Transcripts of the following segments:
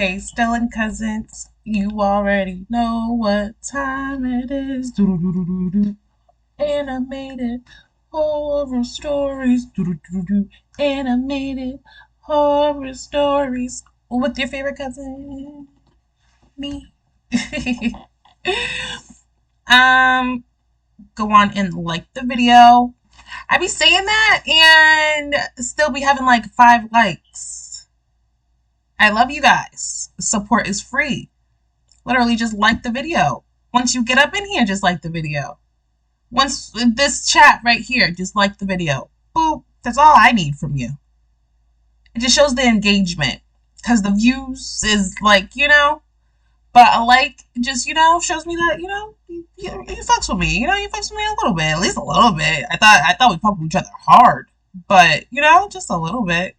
Hey, Stellan Cousins, you already know what time it is. Do-do-do-do-do-do. Animated horror stories. Do-do-do-do-do. Animated horror stories. What's your favorite cousin? Me. um, Go on and like the video. I be saying that and still be having like 5 likes. I love you guys. Support is free. Literally just like the video. Once you get up in here, just like the video. Once this chat right here, just like the video. Boop. That's all I need from you. It just shows the engagement. Because the views is like, but a like just, shows me that, you fucks with me. You fucks with me a little bit. At least a little bit. I thought we fucked with each other hard. But, just a little bit.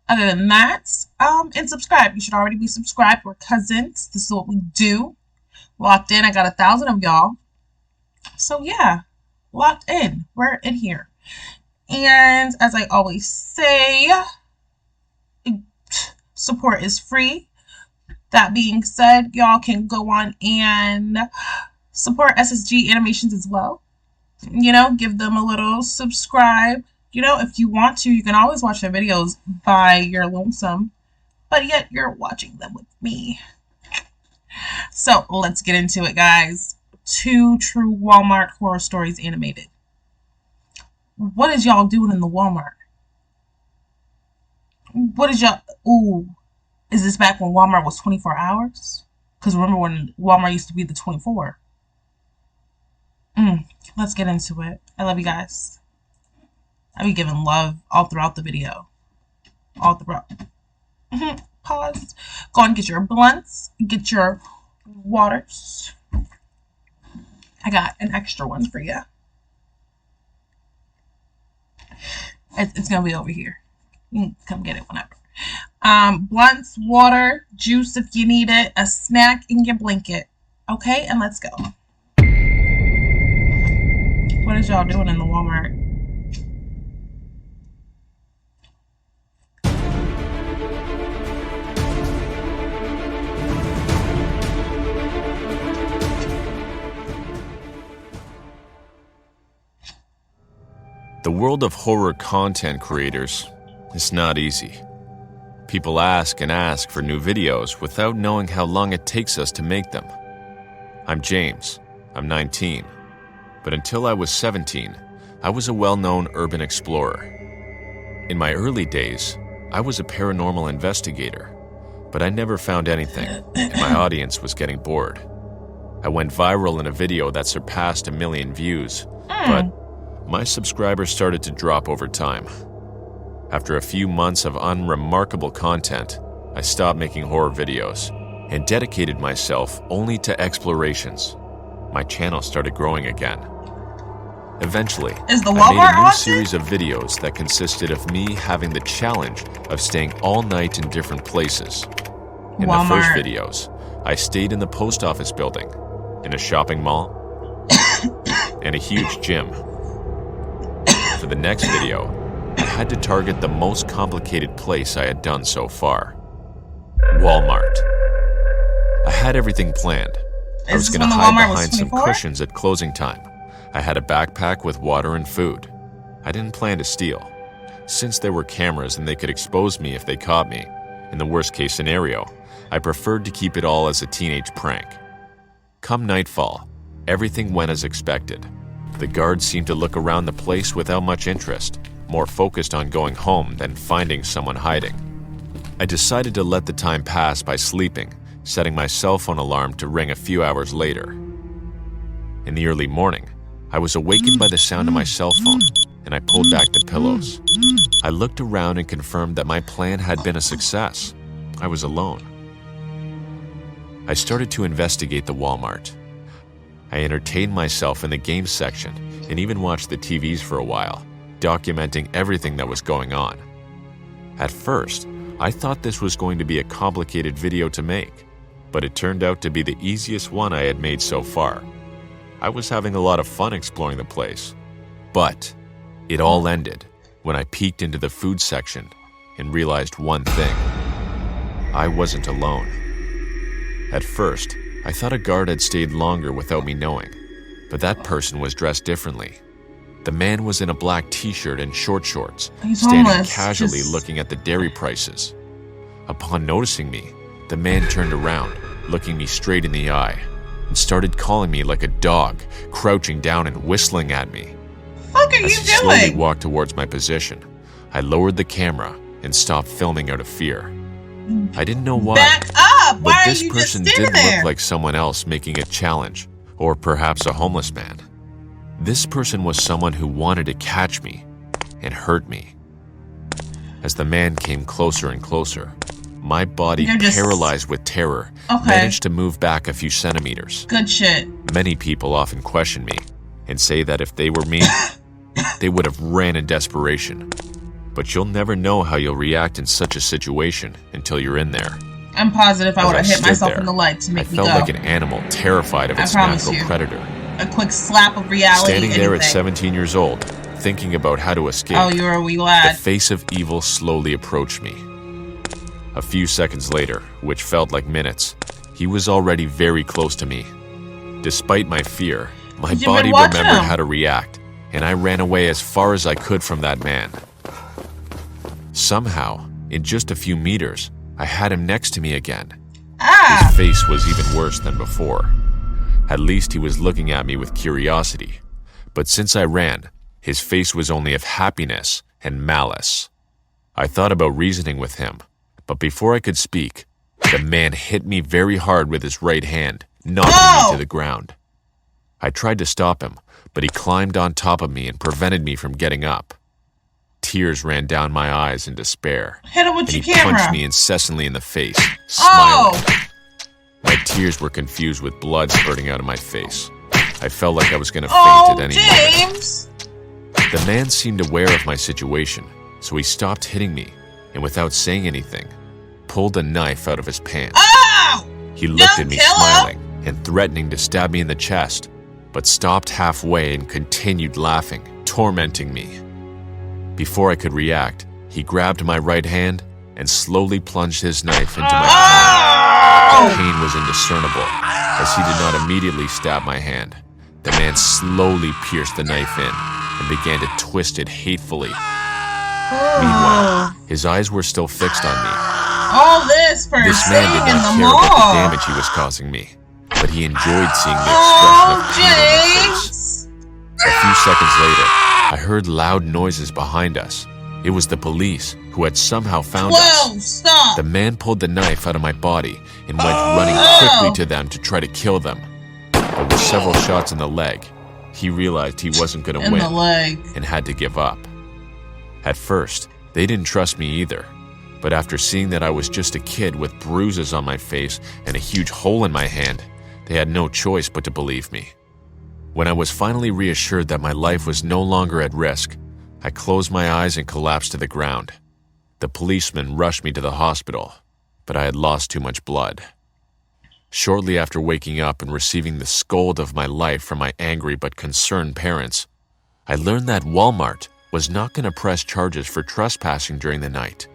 Other than that, and subscribe. You should already be subscribed. We're cousins. This is what we do. Locked in. I got 1,000 of y'all. So yeah, locked in. We're in here. And as I always say, support is free. That being said, y'all can go on and support SSG Animations as well. Give them a little subscribe. If you want to, you can always watch their videos by your lonesome, but yet you're watching them with me. So let's get into it, guys. 2 true Walmart horror stories animated. What is y'all doing in the Walmart? What is y'all... Ooh. Is this back when Walmart was 24 hours? Because remember when Walmart used to be the 24. Let's get into it. I love you guys. I be giving love all throughout the video. All throughout. Pause. Go and get your blunts. Get your waters. I got an extra one for you. It's going to be over here. You can come get it whenever. Blunts, water, juice if you need it, a snack in your blanket. Okay, and let's go. What is y'all doing in the Walmart? The world of horror content creators is not easy. People ask and ask for new videos without knowing how long it takes us to make them. I'm James. I'm 19. But until I was 17, I was a well-known urban explorer. In my early days, I was a paranormal investigator, but I never found anything, and my audience was getting bored. I went viral in a video that surpassed 1 million views, but my subscribers started to drop over time. After a few months of unremarkable content, I stopped making horror videos and dedicated myself only to explorations. My channel started growing again. Eventually, I made a new series of videos that consisted of me having the challenge of staying all night in different places. In the first videos, I stayed in the post office building, in a shopping mall, and a huge gym. For the next video, I had to target the most complicated place I had done so far. Walmart. I had everything planned. I was going to hide behind some cushions at closing time. I had a backpack with water and food. I didn't plan to steal. Since there were cameras and they could expose me if they caught me, in the worst case scenario, I preferred to keep it all as a teenage prank. Come nightfall, everything went as expected. The guards seemed to look around the place without much interest, more focused on going home than finding someone hiding. I decided to let the time pass by sleeping, setting my cell phone alarm to ring a few hours later. In the early morning, I was awakened by the sound of my cell phone, and I pulled back the pillows. I looked around and confirmed that my plan had been a success. I was alone. I started to investigate the Walmart. I entertained myself in the games section and even watched the TVs for a while, documenting everything that was going on. At first, I thought this was going to be a complicated video to make, but it turned out to be the easiest one I had made so far. I was having a lot of fun exploring the place. But it all ended when I peeked into the food section and realized one thing. I wasn't alone. At first, I thought a guard had stayed longer without me knowing, but that person was dressed differently. The man was in a black t-shirt and short shorts, He's standing homeless, casually just- looking at the dairy prices. Upon noticing me, the man turned around, looking me straight in the eye, and started calling me like a dog, crouching down and whistling at me. Fuck are As you he slowly doing? walked towards my position, I lowered the camera and stopped filming out of fear. I didn't know why, Back up! but Why are this you just person standing did there? look like someone else making a challenge, or perhaps a homeless man. This person was someone who wanted to catch me and hurt me. As the man came closer and closer, my body, You're just- paralyzed with terror, Okay. managed to move back a few centimeters. Good shit. Many people often question me and say that if they were me, they would have ran in desperation. But you'll never know how you'll react in such a situation until you're in there. I'm positive I As would have hit stood myself there, in the light to I make me felt go. like an animal terrified of I its promise natural you. predator. A quick slap of reality. Standing there at anything. 17 years old, thinking about how to escape, Oh, you're a wee the lad. face of evil slowly approached me. A few seconds later, which felt like minutes, he was already very close to me. Despite my fear, my You've been body watching remembered him. how to react, and I ran away as far as I could from that man. Somehow, in just a few meters, I had him next to me again. Ah! His face was even worse than before. At least he was looking at me with curiosity. But since I ran, his face was only of happiness and malice. I thought about reasoning with him, but before I could speak, the man hit me very hard with his right hand, knocking Whoa! me to the ground. I tried to stop him, but he climbed on top of me and prevented me from getting up. Tears ran down my eyes in despair, Hit him with and your he camera. punched me incessantly in the face, smiling. Oh! My tears were confused with blood spurting out of my face. I felt like I was going to faint Oh, at any moment. James! The man seemed aware of my situation, so he stopped hitting me, and without saying anything, pulled a knife out of his pants. Oh! He looked Don't at me kill him. smiling and threatening to stab me in the chest, but stopped halfway and continued laughing, tormenting me. Before I could react, he grabbed my right hand and slowly plunged his knife into my palm. The Oh! pain was indiscernible, as he did not immediately stab my hand. The man slowly pierced the knife in and began to twist it hatefully. Meanwhile, his eyes were still fixed on me. All this for This man did staying in not the care about the mall. damage he was causing me, but he enjoyed seeing the expression Oh, of pain on my face. James! A few seconds later, I heard loud noises behind us. It was the police, who had somehow found us. Whoa, stop! The man pulled the knife out of my body and went running quickly to them to try to kill them. But with several shots in the leg, he realized he wasn't going to In the win leg. and had to give up. At first, they didn't trust me either, but after seeing that I was just a kid with bruises on my face and a huge hole in my hand, they had no choice but to believe me. When I was finally reassured that my life was no longer at risk, I closed my eyes and collapsed to the ground. The policeman rushed me to the hospital, but I had lost too much blood. Shortly after waking up and receiving the scold of my life from my angry but concerned parents, I learned that Walmart was not going to press charges for trespassing during the night.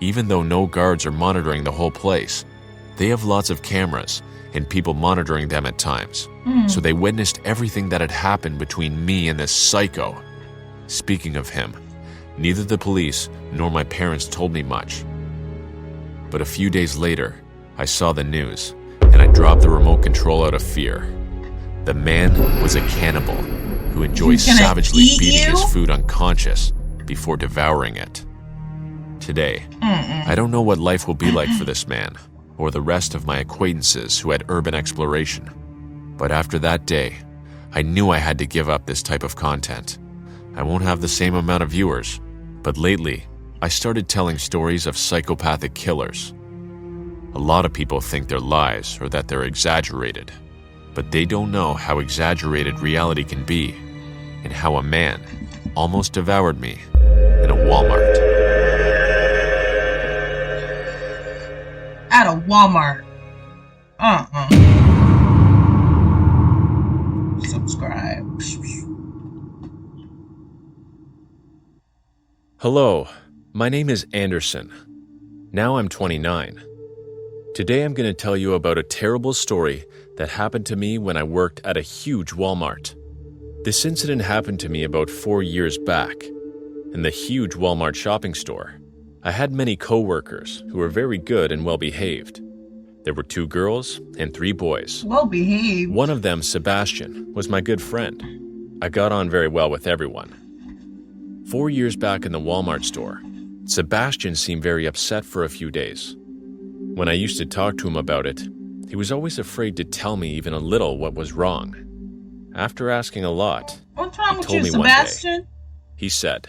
Even though no guards are monitoring the whole place, they have lots of cameras and people monitoring them at times. So they witnessed everything that had happened between me and this psycho. Speaking of him, neither the police nor my parents told me much. But a few days later, I saw the news, and I dropped the remote control out of fear. The man was a cannibal who enjoys He's gonna savagely eat beating his you? food unconscious before devouring it. Today, I don't know what life will be like for this man or the rest of my acquaintances who had urban exploration. But after that day, I knew I had to give up this type of content. I won't have the same amount of viewers, but lately, I started telling stories of psychopathic killers. A lot of people think they're lies or that they're exaggerated, but they don't know how exaggerated reality can be and how a man almost devoured me in a Walmart. At a Walmart. Subscribe. Hello, my name is Anderson. Now I'm 29. Today I'm going to tell you about a terrible story that happened to me when I worked at a huge Walmart. This incident happened to me about 4 years back. In the huge Walmart shopping store, I had many co-workers who were very good and well-behaved. There were 2 girls and 3 boys. Well-behaved. One of them, Sebastian, was my good friend. I got on very well with everyone. 4 years back in the Walmart store, Sebastian seemed very upset for a few days. When I used to talk to him about it, he was always afraid to tell me even a little what was wrong. After asking a lot, What's wrong he with told you, me one day. Sebastian? He said,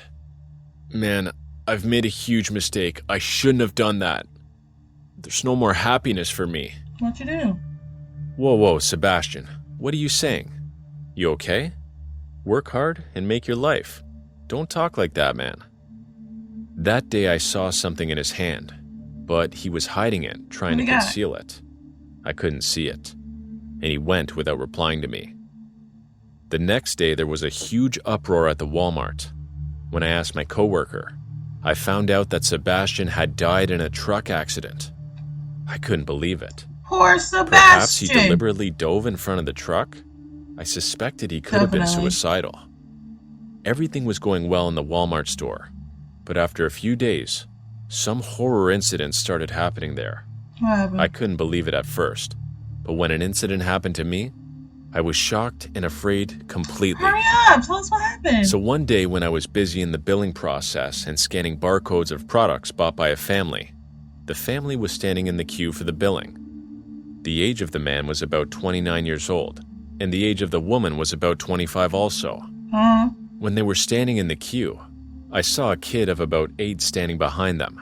"Man, I've made a huge mistake. I shouldn't have done that. There's no more happiness for me." What'd you do? Whoa, Sebastian. What are you saying? You okay? Work hard and make your life. Don't talk like that, man. That day I saw something in his hand, but he was hiding it, trying to conceal it. I couldn't see it, and he went without replying to me. The next day there was a huge uproar at the Walmart. When I asked my coworker, I found out that Sebastian had died in a truck accident. I couldn't believe it. Poor Sebastian. Perhaps he deliberately dove in front of the truck? I suspected he could have been Definitely. suicidal. Everything was going well in the Walmart store, but after a few days, some horror incidents started happening there. What happened? I couldn't believe it at first, but when an incident happened to me, I was shocked and afraid completely. Hurry up, tell us what happened. So one day when I was busy in the billing process and scanning barcodes of products bought by a family, the family was standing in the queue for the billing. The age of the man was about 29 years old, and the age of the woman was about 25 also. Huh? When they were standing in the queue, I saw a kid of about 8 standing behind them.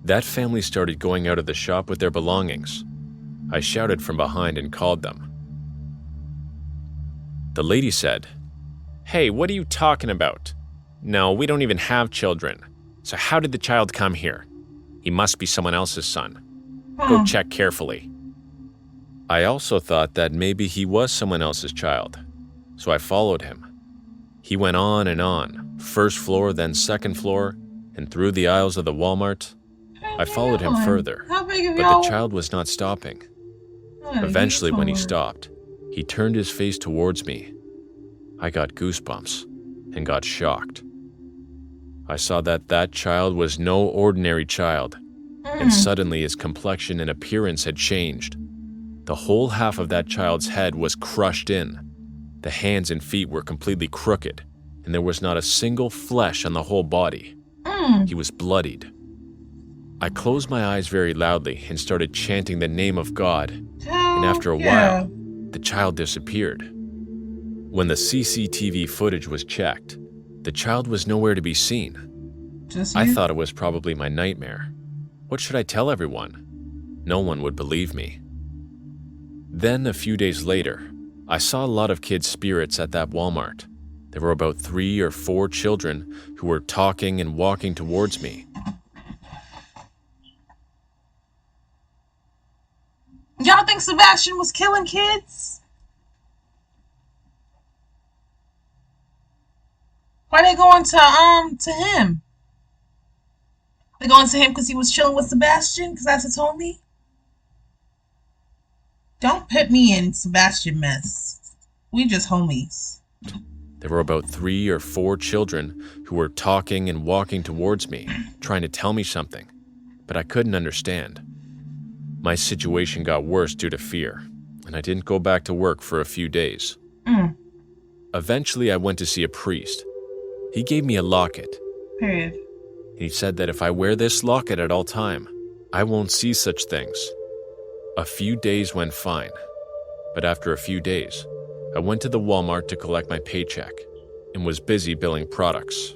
That family started going out of the shop with their belongings. I shouted from behind and called them. The lady said, "Hey, what are you talking about? No, we don't even have children. So how did the child come here? He must be someone else's son. Go check carefully." I also thought that maybe he was someone else's child, so I followed him. He went on, first floor, then second floor, and through the aisles of the Walmart. I followed him further, How big of but y'all? the child was not stopping. What, Eventually, when he for? stopped, he turned his face towards me. I got goosebumps and got shocked. I saw that that child was no ordinary child, and suddenly his complexion and appearance had changed. The whole half of that child's head was crushed in. The hands and feet were completely crooked, and there was not a single flesh on the whole body. He was bloodied. I closed my eyes very loudly and started chanting the name of God, and after a while, the child disappeared. When the CCTV footage was checked, the child was nowhere to be seen. Just I you? thought it was probably my nightmare. What should I tell everyone? No one would believe me. Then, a few days later, I saw a lot of kids' spirits at that Walmart. There were about 3 or 4 children who were talking and walking towards me. Y'all think Sebastian was killing kids? Why they going to him? They going to him because he was chilling with Sebastian? Because that's what told me? Don't put me in Sebastian mess. We just homies. There were about 3 or 4 children who were talking and walking towards me, trying to tell me something, but I couldn't understand. My situation got worse due to fear, and I didn't go back to work for a few days. Eventually, I went to see a priest. He gave me a locket. Period. He said that if I wear this locket at all time, I won't see such things. A few days went fine, but after a few days, I went to the Walmart to collect my paycheck and was busy billing products.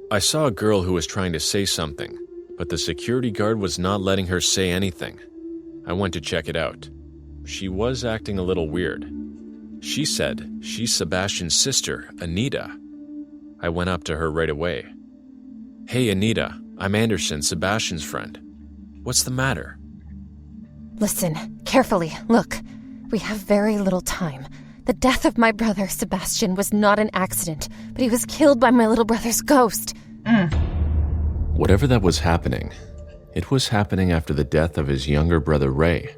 I saw a girl who was trying to say something, but the security guard was not letting her say anything. I went to check it out. She was acting a little weird. She said she's Sebastian's sister, Anita. I went up to her right away. "Hey, Anita, I'm Anderson, Sebastian's friend. What's the matter?" Listen, carefully. Look, we have very little time. The death of my brother, Sebastian, was not an accident, but he was killed by my little brother's ghost. Whatever that was happening, It was happening after the death of his younger brother Ray. Did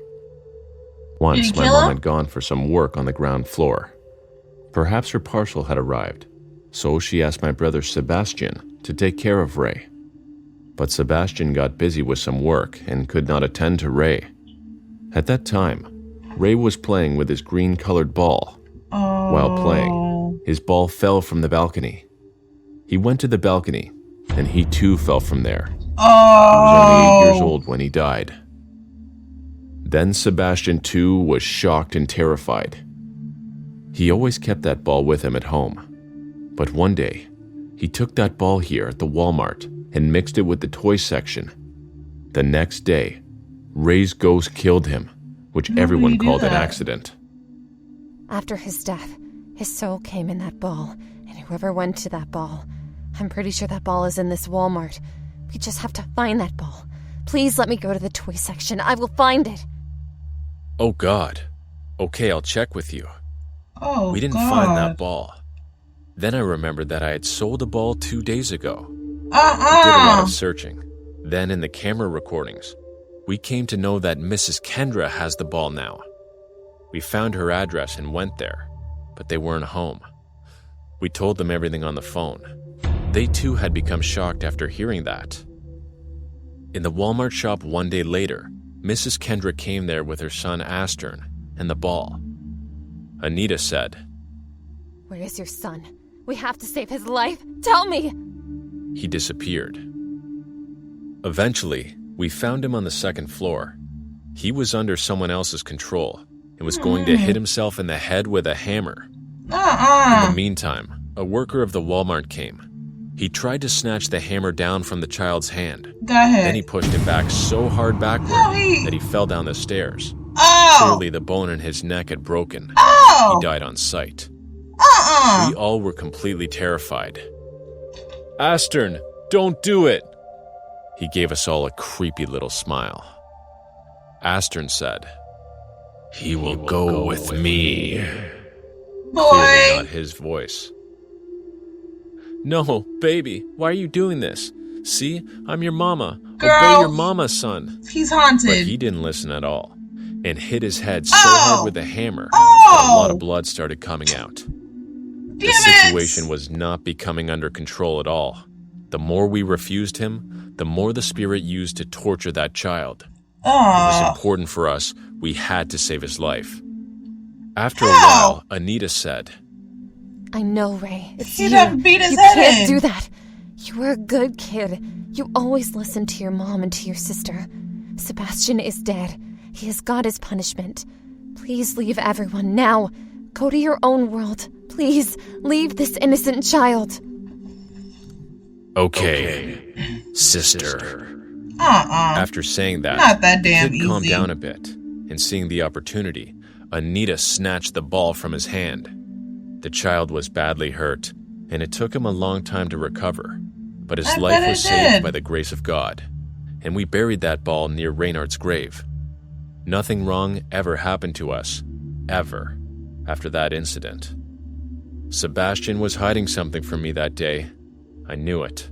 Once, he my kill mom him? had gone for some work on the ground floor. Perhaps her parcel had arrived, so she asked my brother Sebastian to take care of Ray. But Sebastian got busy with some work and could not attend to Ray. At that time, Ray was playing with his green-colored ball. Oh. While playing, his ball fell from the balcony. He went to the balcony, and he too fell from there. He was only 8 years old when he died. Then Sebastian too was shocked and terrified. He always kept that ball with him at home. But one day, he took that ball here at the Walmart and mixed it with the toy section. The next day, Ray's ghost killed him, which How did everyone he do called an that? accident. After his death, his soul came in that ball, and whoever went to that ball, I'm pretty sure that ball is in this Walmart. We just have to find that ball. Please let me go to the toy section. I will find it. Oh God. Okay, I'll check with you. Oh, We didn't find that ball. Then I remembered that I had sold a ball 2 days ago. We did a lot of searching. Then in the camera recordings, we came to know that Mrs. Kendra has the ball now. We found her address and went there, but they weren't home. We told them everything on the phone. They too had become shocked after hearing that. In the Walmart shop one day later, Mrs. Kendra came there with her son Astern and the ball. Anita said, Where is your son? We have to save his life. Tell me! He disappeared. Eventually, we found him on the second floor. He was under someone else's control and was going to hit himself in the head with a hammer. In the meantime, a worker of the Walmart came. He tried to snatch the hammer down from the child's hand. Go ahead. Then he pushed him back so hard backward No, that he fell down the stairs. Oh! Clearly, the bone in his neck had broken. Oh! He died on sight. Uh-uh! We all were completely terrified. Astern, don't do it! He gave us all a creepy little smile. Astern said, He will go with me. Clearly Boy! not his voice. No, baby, why are you doing this? See, I'm your mama. Obey Girl. your mama, son. He's But haunted. he didn't listen at all and hit his head so Oh. hard with the hammer that a lot Oh! of blood started coming out. Damn The it! situation was not becoming under control at all. The more we refused him, the more the spirit used to torture that child. It was Oh. important for us. We had to save his life. After a How? while, Anita said, I know, Ray. It's He'd you. have beat his You head can't in. do that. You were a good kid. You always listened to your mom and to your sister. Sebastian is dead. He has got his punishment. Please leave everyone now. Go to your own world. Please, leave this innocent child. Okay, sister. Uh-uh. After saying that, Not that the damn kid calmed easy. down a bit, and seeing the opportunity, Anita snatched the ball from his hand. The child was badly hurt, and it took him a long time to recover, but his I life bet was it saved did. by the grace of God, and we buried that ball near Reynard's grave. Nothing wrong ever happened to us, ever, after that incident. Sebastian was hiding something from me that day. I knew it,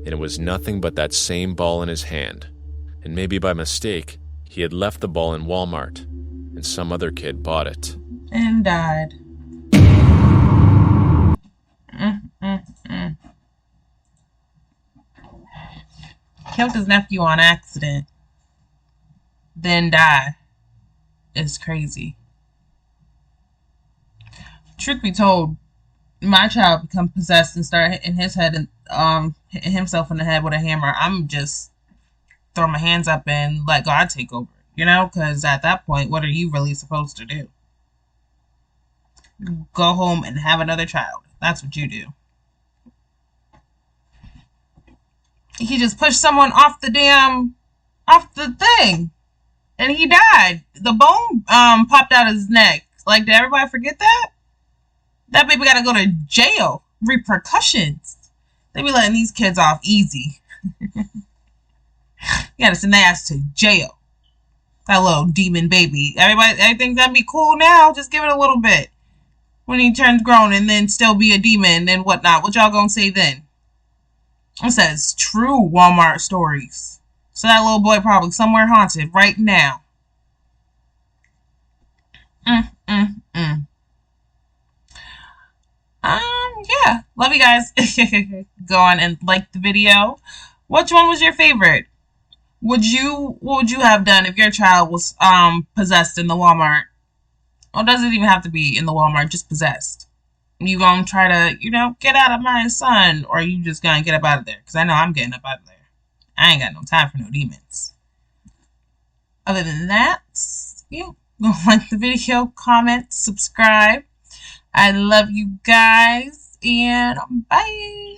and it was nothing but that same ball in his hand. And maybe by mistake, he had left the ball in Walmart, and some other kid bought it. And died. Killed his nephew on accident. Then died. It's crazy. Truth be told, my child become possessed and start hitting his head and hitting himself in the head with a hammer. I'm just throw my hands up and let God take over. You know, because at that point, what are you really supposed to do? Go home and have another child. That's what you do. He just pushed someone off the thing, and he died. The bone popped out his neck. Like, did everybody forget that? That baby gotta go to jail. Repercussions. They be letting these kids off easy. You gotta send their ass to jail. That little demon baby. Everybody thinks that'd be cool now. Just give it a little bit. When he turns grown and then still be a demon and whatnot. What y'all gonna say then? It says true Walmart stories. So that little boy probably somewhere haunted right now. Yeah. Love you guys. Go on and like the video. Which one was your favorite? What would you have done if your child was possessed in the Walmart? Or does it even have to be in the Walmart, just possessed? You gonna try to, get out of my son, or you just gonna get up out of there? Because I know I'm getting up out of there. I ain't got no time for no demons. Other than that, yeah, go like the video, comment, subscribe. I love you guys, and bye.